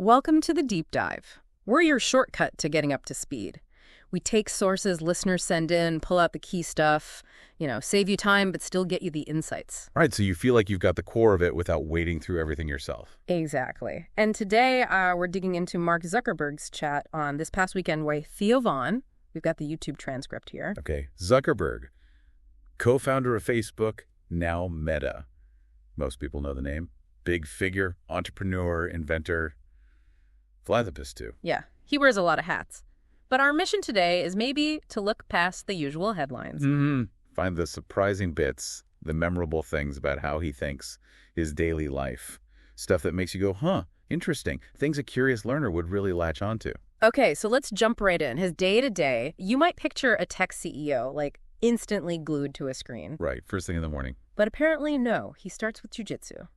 Welcome to the Deep Dive. We're your shortcut to getting up to speed. We take sources listeners send in, pull out the key stuff, save you time, but still get you the insights. Right, so you feel like you've got the core of it without wading through everything yourself. Exactly. And today we're digging into Mark Zuckerberg's chat on this past weekend with Theo. We've got the YouTube transcript here. Okay, Zuckerberg, co-founder of Facebook, now Meta. Most people know the name. Big figure, entrepreneur, inventor, philanthropist too. Yeah, he wears a lot of hats. But our mission today is maybe to look past the usual headlines. Find the surprising bits, the memorable things about how he thinks, his daily life. Stuff that makes you go, huh, interesting. Things a curious learner would really latch onto. Okay, so let's jump right in. His day-to-day, you might picture a tech CEO, like instantly glued to a screen. Right, first thing in the morning. But apparently, no. He starts with jujitsu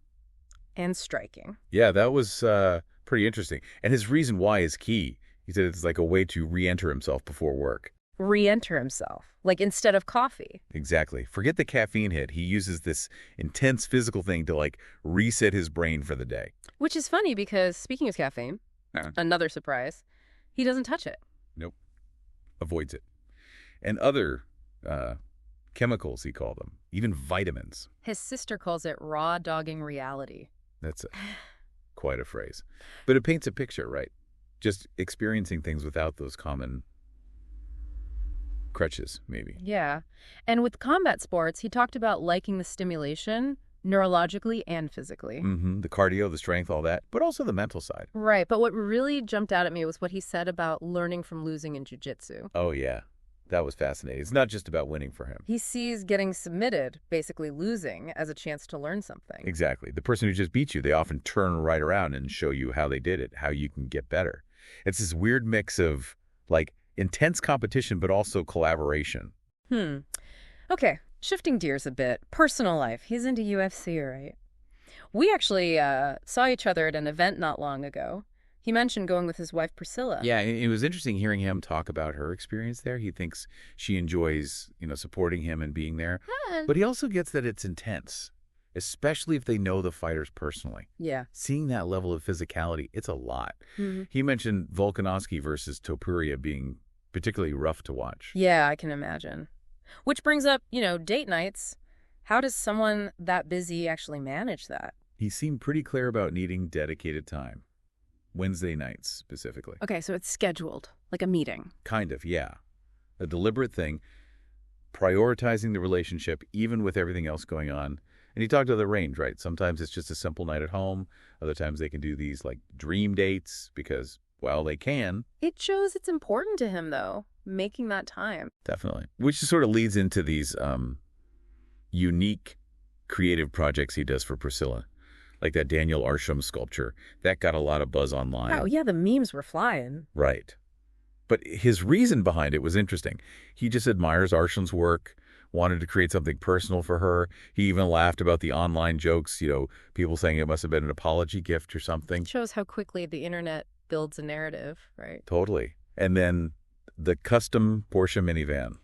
and striking. Yeah, that was pretty interesting. And his reason why is key. He said it's like a way to re-enter himself before work. Re-enter himself, like instead of coffee. Exactly. Forget the caffeine hit. He uses this intense physical thing to reset his brain for the day. Which is funny because, speaking of caffeine, another surprise, he doesn't touch it. Nope. Avoids it. And other chemicals, he called them. Even vitamins. His sister calls it raw dogging reality. That's quite a phrase. But it paints a picture, right? Just experiencing things without those common crutches, maybe. Yeah. And with combat sports, he talked about liking the stimulation neurologically and physically. The cardio, the strength, all that, but also the mental side. Right. But what really jumped out at me was what he said about learning from losing in jiu-jitsu. Oh, yeah. That was fascinating. It's not just about winning for him. He sees getting submitted, basically losing, as a chance to learn something. Exactly. The person who just beat you, they often turn right around and show you how they did it, how you can get better. It's this weird mix of, intense competition, but also collaboration. Okay, shifting gears a bit. Personal life. He's into UFC, right? We actually saw each other at an event not long ago. He mentioned going with his wife, Priscilla. Yeah, it was interesting hearing him talk about her experience there. He thinks she enjoys, supporting him and being there. But he also gets that it's intense, especially if they know the fighters personally. Yeah. Seeing that level of physicality, it's a lot. He mentioned Volkanovski versus Topuria being particularly rough to watch. Yeah, I can imagine. Which brings up, date nights. How does someone that busy actually manage that? He seemed pretty clear about needing dedicated time. Wednesday nights, specifically. Okay, so it's scheduled, like a meeting. Kind of, yeah. A deliberate thing, prioritizing the relationship, even with everything else going on. And he talked to the range, right? Sometimes it's just a simple night at home. Other times they can do these, dream dates because, well, they can. It shows it's important to him, though, making that time. Definitely. Which sort of leads into these unique creative projects he does for Priscilla. Like that Daniel Arsham sculpture. That got a lot of buzz online. Oh, yeah, the memes were flying. Right. But his reason behind it was interesting. He just admires Arsham's work, wanted to create something personal for her. He even laughed about the online jokes, people saying it must have been an apology gift or something. It shows how quickly the internet builds a narrative, right? Totally. And then the custom Porsche minivan.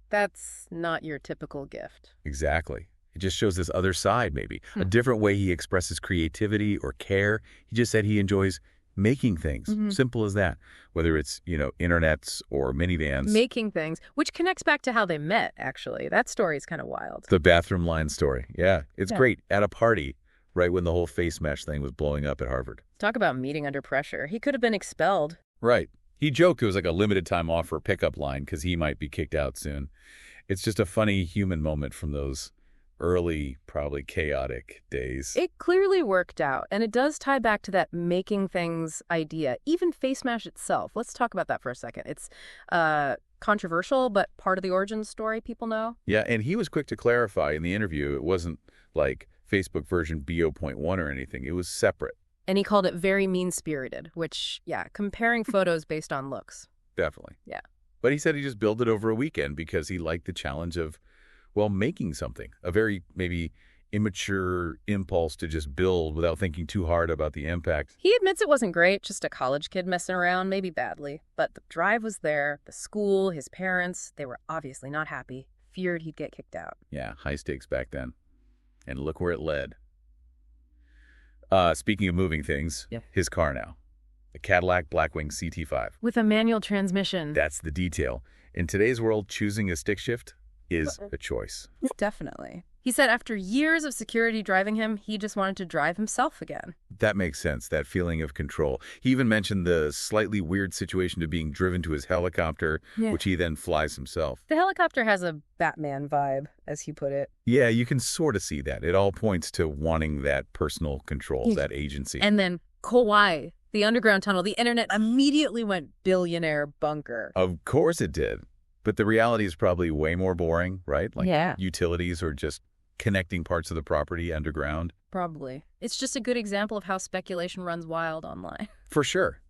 That's not your typical gift. Exactly. It just shows this other side, maybe. A different way he expresses creativity or care. He just said he enjoys making things. Simple as that. Whether it's, internets or minivans. Making things, which connects back to how they met, actually. That story is kind of wild. The bathroom line story. Yeah, it's great. At a party, right when the whole face mesh thing was blowing up at Harvard. Talk about meeting under pressure. He could have been expelled. Right. He joked it was like a limited time offer pickup line because he might be kicked out soon. It's just a funny human moment from those early, probably chaotic days. It clearly worked out, and it does tie back to that making things idea, even Face Mash itself. Let's talk about that for a second. It's controversial, but part of the origin story people know. Yeah, and he was quick to clarify in the interview it wasn't like Facebook version BO.1 or anything. It was separate. And he called it very mean-spirited, which, comparing photos based on looks. Definitely. Yeah. But he said he just built it over a weekend because he liked the challenge of making something, a very maybe immature impulse to just build without thinking too hard about the impact. He admits it wasn't great, just a college kid messing around, maybe badly. But the drive was there, the school, his parents, they were obviously not happy, feared he'd get kicked out. Yeah, high stakes back then. And look where it led. Speaking of moving things, his car now. a Cadillac Blackwing CT5. With a manual transmission. That's the detail. In today's world, choosing a stick shift is a choice. Definitely. He said after years of security driving him, he just wanted to drive himself again. That makes sense, that feeling of control. He even mentioned the slightly weird situation of being driven to his helicopter, which he then flies himself. The helicopter has a Batman vibe, as he put it. Yeah, you can sort of see that. It all points to wanting that personal control, that agency. And then Kauai, the underground tunnel, the internet immediately went billionaire bunker. Of course it did. But the reality is probably way more boring, right? Like utilities or just connecting parts of the property underground. Probably. It's just a good example of how speculation runs wild online. For sure.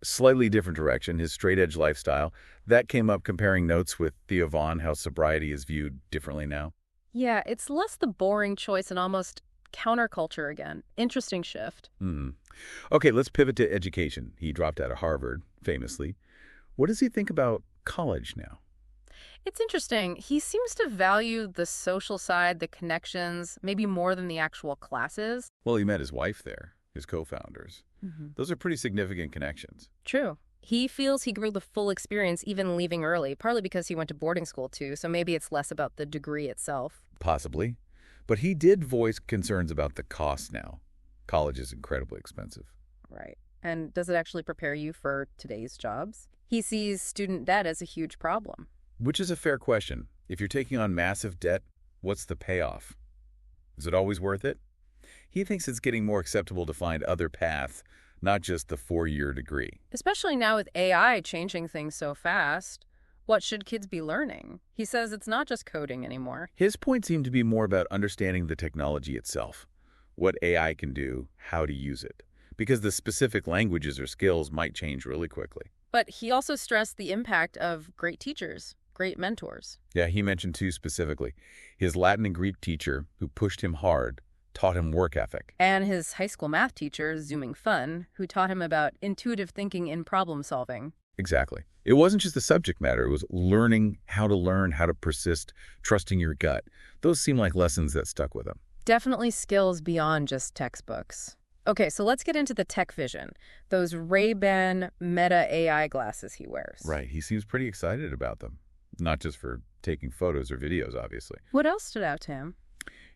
Slightly different direction, his straight-edge lifestyle. That came up comparing notes with Theo, how sobriety is viewed differently now. Yeah, it's less the boring choice and almost counterculture again. Interesting shift. Okay, let's pivot to education. He dropped out of Harvard, famously. What does he think about college now? It's interesting. He seems to value the social side, the connections, maybe more than the actual classes. Well, he met his wife there, his co-founders. Those are pretty significant connections. True. He feels he grew the full experience even leaving early, partly because he went to boarding school too, so maybe it's less about the degree itself. Possibly. But he did voice concerns about the cost now. College is incredibly expensive. Right. And does it actually prepare you for today's jobs? He sees student debt as a huge problem. Which is a fair question. If you're taking on massive debt, what's the payoff? Is it always worth it? He thinks it's getting more acceptable to find other paths, not just the 4-year degree. Especially now with AI changing things so fast. What should kids be learning? He says it's not just coding anymore. His point seemed to be more about understanding the technology itself, what AI can do, how to use it, because the specific languages or skills might change really quickly. But he also stressed the impact of great teachers, great mentors. Yeah, he mentioned two specifically. His Latin and Greek teacher, who pushed him hard, taught him work ethic. And his high school math teacher, Zooming Fun, who taught him about intuitive thinking in problem solving. Exactly. It wasn't just the subject matter. It was learn, how to persist, trusting your gut. Those seem like lessons that stuck with him. Definitely skills beyond just textbooks. Okay, so let's get into the tech vision. Those Ray-Ban Meta AI glasses he wears. Right. He seems pretty excited about them. Not just for taking photos or videos, obviously. What else stood out to him?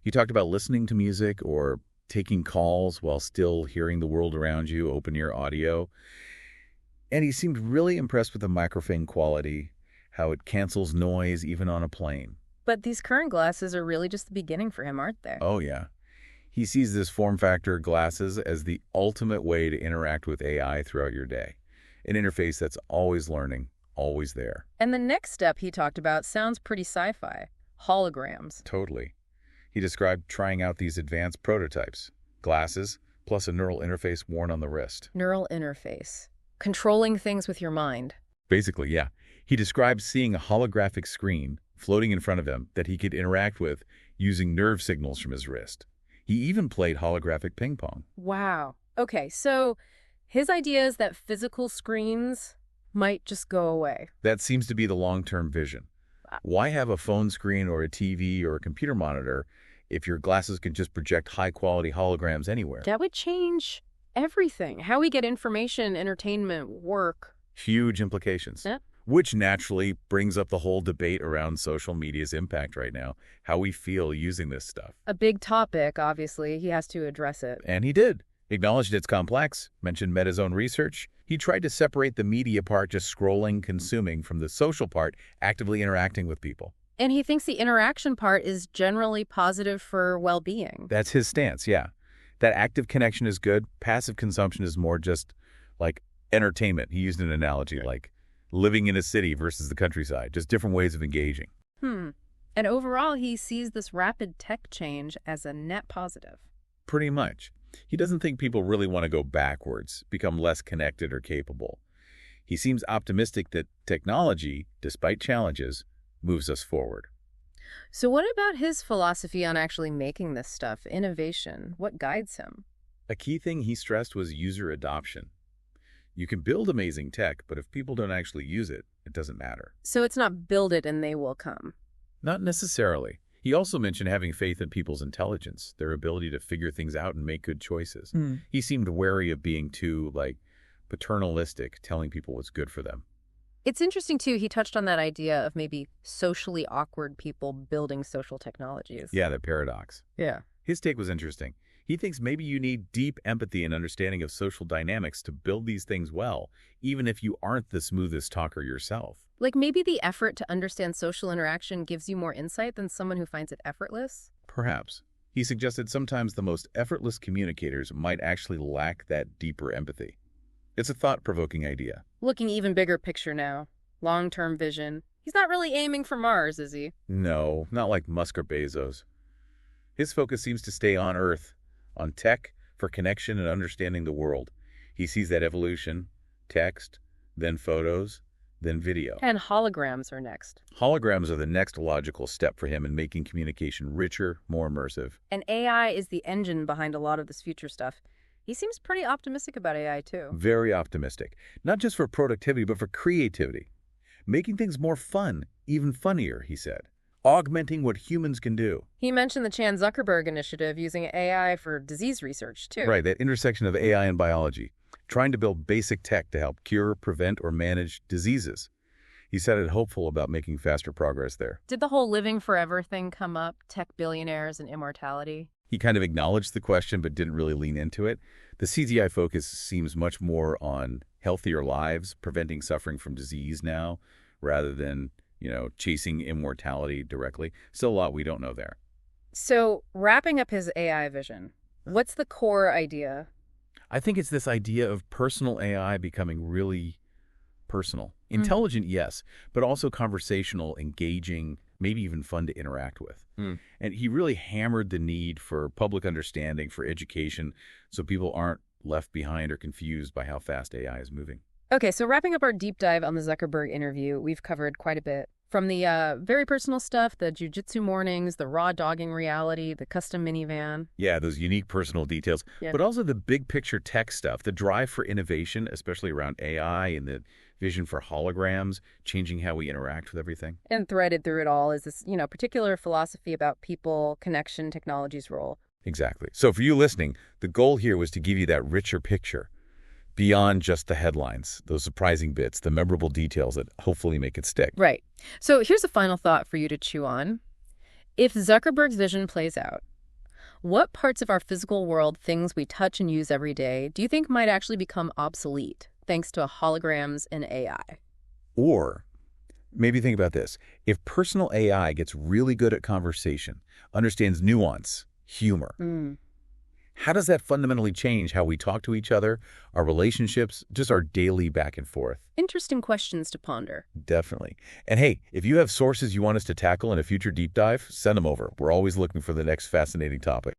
He talked about listening to music or taking calls while still hearing the world around you, open-ear audio. And he seemed really impressed with the microphone quality, how it cancels noise even on a plane. But these current glasses are really just the beginning for him, aren't they? Oh, yeah. He sees this form factor glasses as the ultimate way to interact with AI throughout your day. An interface that's always learning, always there. And the next step he talked about sounds pretty sci-fi. Holograms. Totally. He described trying out these advanced prototypes. Glasses, plus a neural interface worn on the wrist. Neural interface. Controlling things with your mind. Basically, yeah. He described seeing a holographic screen floating in front of him that he could interact with using nerve signals from his wrist. He even played holographic ping pong. Wow. Okay, so his idea is that physical screens might just go away. That seems to be the long-term vision. Why have a phone screen or a TV or a computer monitor if your glasses can just project high-quality holograms anywhere? That would change everything. How we get information, entertainment, work. Huge implications. Yeah. Which naturally brings up the whole debate around social media's impact right now, how we feel using this stuff. A big topic, obviously. He has to address it. And he did. Acknowledged it's complex, mentioned Meta's own research. He tried to separate the media part, just scrolling, consuming, from the social part, actively interacting with people. And he thinks the interaction part is generally positive for well-being. That's his stance, yeah. That active connection is good. Passive consumption is more just like entertainment. He used an analogy like living in a city versus the countryside, just different ways of engaging. And overall, he sees this rapid tech change as a net positive. Pretty much. He doesn't think people really want to go backwards, become less connected or capable. He seems optimistic that technology, despite challenges, moves us forward. So what about his philosophy on actually making this stuff, innovation? What guides him? A key thing he stressed was user adoption. You can build amazing tech, but if people don't actually use it, it doesn't matter. So it's not build it and they will come. Not necessarily. He also mentioned having faith in people's intelligence, their ability to figure things out and make good choices. He seemed wary of being too, paternalistic, telling people what's good for them. It's interesting, too, he touched on that idea of maybe socially awkward people building social technologies. Yeah, that paradox. Yeah. His take was interesting. He thinks maybe you need deep empathy and understanding of social dynamics to build these things well, even if you aren't the smoothest talker yourself. Like maybe the effort to understand social interaction gives you more insight than someone who finds it effortless? Perhaps. He suggested sometimes the most effortless communicators might actually lack that deeper empathy. It's a thought-provoking idea. Looking even bigger picture now. Long-term vision. He's not really aiming for Mars, is he? No, not like Musk or Bezos. His focus seems to stay on Earth, on tech for connection and understanding the world. He sees that evolution, text, then photos, then video. And holograms are next. Holograms are the next logical step for him in making communication richer, more immersive. And AI is the engine behind a lot of this future stuff. He seems pretty optimistic about AI, too. Very optimistic. Not just for productivity, but for creativity. Making things more fun, even funnier, he said. Augmenting what humans can do. He mentioned the Zuckerberg initiative using AI for disease research, too. Right, that intersection of AI and biology. Trying to build basic tech to help cure, prevent, or manage diseases. He sounded hopeful about making faster progress there. Did the whole living forever thing come up? Tech billionaires and immortality? He kind of acknowledged the question but didn't really lean into it. The CGI focus seems much more on healthier lives, preventing suffering from disease now, rather than, chasing immortality directly. Still a lot we don't know there. So, wrapping up his AI vision, what's the core idea? I think it's this idea of personal AI becoming really personal. Intelligent, yes, but also conversational, engaging, maybe even fun to interact with. And he really hammered the need for public understanding, for education, so people aren't left behind or confused by how fast AI is moving. Okay, so wrapping up our deep dive on the Zuckerberg interview, we've covered quite a bit. From the very personal stuff, the jujitsu mornings, the raw dogging reality, the custom minivan. Yeah, those unique personal details, but also the big picture tech stuff, the drive for innovation, especially around AI and the vision for holograms, changing how we interact with everything. And threaded through it all is this, particular philosophy about people, connection, technology's role. Exactly. So for you listening, the goal here was to give you that richer picture beyond just the headlines, those surprising bits, the memorable details that hopefully make it stick. Right. So here's a final thought for you to chew on. If Zuckerberg's vision plays out, what parts of our physical world, things we touch and use every day, do you think might actually become obsolete thanks to holograms and AI? Or maybe think about this. If personal AI gets really good at conversation, understands nuance, humor, how does that fundamentally change how we talk to each other, our relationships, just our daily back and forth? Interesting questions to ponder. Definitely. And hey, if you have sources you want us to tackle in a future deep dive, send them over. We're always looking for the next fascinating topic.